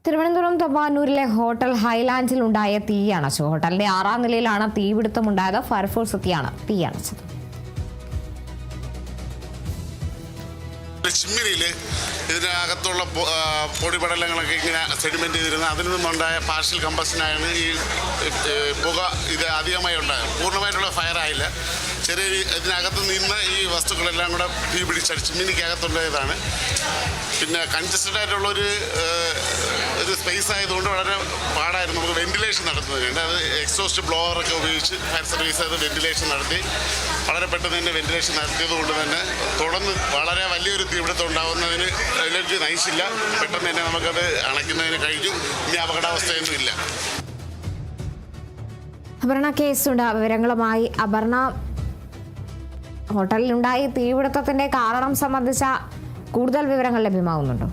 Thiruvananthapuram തമ്പാനൂരിലെ hotel ഹൈലാൻഡിൽ ഉണ്ടായ തീയണച്ചു. ഹോട്ടലിന്റെ 6ാം നിലയിലാണ് തീപിടുത്തമുണ്ടായത്. ഫയർഫോഴ്സ് എത്തിയാണ് തീയണച്ചത്. ചിമ്മിനിയിൽ ഇതിനകത്തുള്ള പൊടിപടലങ്ങളൊക്കെ ഇങ്ങനെ സെഡിമെന്റ് ചെയ്തിരുന്നത്, അതിൽ നിന്നുണ്ടായ പാർഷ്യൽ കമ്പഷനാണ് ഈ പുക ഇത് അധികമായി ഉണ്ടായത്. പൂർണ്ണമായിട്ടുള്ള ഫയറായില്ല. ചെറിയ ഇതിനകത്ത് നിന്ന് ഈ വസ്തുക്കളെല്ലാം കൂടെ തീ പിടിച്ചടി ചിമ്മിനിക്കകത്തുണ്ടായതാണ്. പിന്നെ കൺജസ്റ്റഡ് ആയിട്ടുള്ളൊരു സ്പേസ് ആയതുകൊണ്ട് വളരെ പാടായിരുന്നു നമുക്ക് വെന്റിലേഷൻ നടത്തുന്നതിനുണ്ട്. അത് എക്സോസ്റ്റ് ബ്ലോവറൊക്കെ ഉപയോഗിച്ച് ഫയർ സർവീസ് അത് വെന്റിലേഷൻ നടത്തി വളരെ പെട്ടെന്ന് തന്നെ വെന്റിലേഷൻ നടത്തിയത് കൊണ്ട് തന്നെ തുടർന്ന് വളരെ വലിയൊരു തീപിടുത്തം ഉണ്ടാകുന്നതിന് അതിലേക്ക് നയിച്ചില്ല. പെട്ടെന്ന് തന്നെ നമുക്കത് അണയ്ക്കുന്നതിന് കഴിഞ്ഞു. ഇനി അപകടാവസ്ഥയൊന്നും ഇല്ല. അപർണ കേസുണ്ട്. വിവരങ്ങളുമായി അപർണ, ഹോട്ടലിലുണ്ടായ തീപിടുത്തത്തിന്റെ കാരണം സംബന്ധിച്ച കൂടുതൽ വിവരങ്ങൾ ലഭ്യമാകുന്നുണ്ടോ?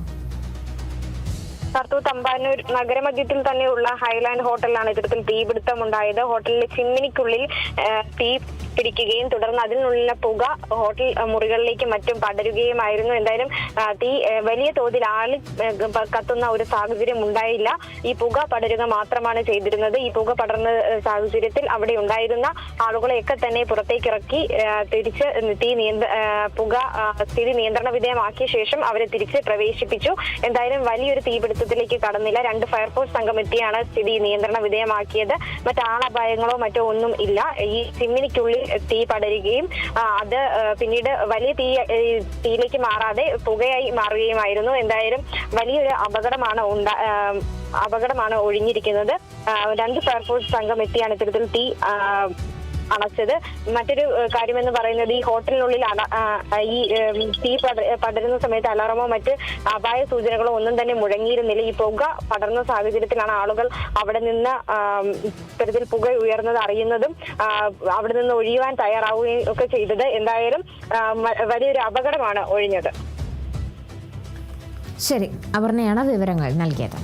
തമ്പാനൂർ നഗരമധ്യത്തിൽ തന്നെയുള്ള ഹൈലാൻഡ് ഹോട്ടലിലാണ് ഇത്തരത്തിൽ തീപിടുത്തമുണ്ടായത്. ഹോട്ടലിലെ ചിമ്മിനിക്കുള്ളിൽ തീ പിടിക്കുകയും തുടർന്ന് അതിനുള്ള പുക ഹോട്ടൽ മുറികളിലേക്ക് മറ്റും പടരുകയുമായിരുന്നു. എന്തായാലും തീ വലിയ തോതിൽ ആളി കത്തുന്ന ഒരു സാഹചര്യം ഉണ്ടായില്ല. ഈ പുക പടരുക മാത്രമാണ് ചെയ്തിരുന്നത്. ഈ പുക പടർന്ന സാഹചര്യത്തിൽ അവിടെ ഉണ്ടായിരുന്ന ആളുകളെയൊക്കെ തന്നെ പുറത്തേക്കിറക്കി തിരിച്ച് പുക സ്ഥിതി നിയന്ത്രണ വിധേയമാക്കിയ ശേഷം അവരെ തിരിച്ച് പ്രവേശിപ്പിച്ചു. എന്തായാലും വലിയൊരു തീപിടുത്തത്തിലേക്ക് കടന്നില്ല. 2 ഫയർഫോഴ്സ് സംഘം എത്തിയാണ് സ്ഥിതി നിയന്ത്രണ വിധേയമാക്കിയത്. മറ്റാളപായങ്ങളോ മറ്റോ ഒന്നും ഇല്ല. ഈ ചിമ്മിനിക്കുള്ളിൽ തീ പടരുകയും അത് പിന്നീട് വലിയ തീയിലേക്ക് മാറാതെ പുകയായി മാറുകയുമായിരുന്നു. എന്തായാലും വലിയൊരു അപകടമാണ് ഒഴിഞ്ഞിരിക്കുന്നത്. 2 ഫയർഫോഴ്സ് സംഘം എത്തിയാണ് ഇത്തരത്തിൽ തീ അണച്ചത്. മറ്റൊരു കാര്യമെന്ന് പറയുന്നത്, ഈ ഹോട്ടലിനുള്ളിൽ ഈ തീ പടരുന്ന സമയത്ത് അലാറമോ മറ്റ് അപായ സൂചനകളോ ഒന്നും തന്നെ മുഴങ്ങിയിരുന്നില്ല. ഈ പുക പടർന്ന സാഹചര്യത്തിലാണ് ആളുകൾ അവിടെ നിന്ന് ഇത്തരത്തിൽ പുക ഉയർന്നത് അറിയുന്നതും അവിടെ നിന്ന് ഒഴിയുവാൻ തയ്യാറാവുകയും ഒക്കെ ചെയ്തത്. എന്തായാലും വലിയൊരു അപകടമാണ് ഒഴിഞ്ഞത്. ശരി, അപർണയാണ് വിവരങ്ങൾ നൽകിയത്.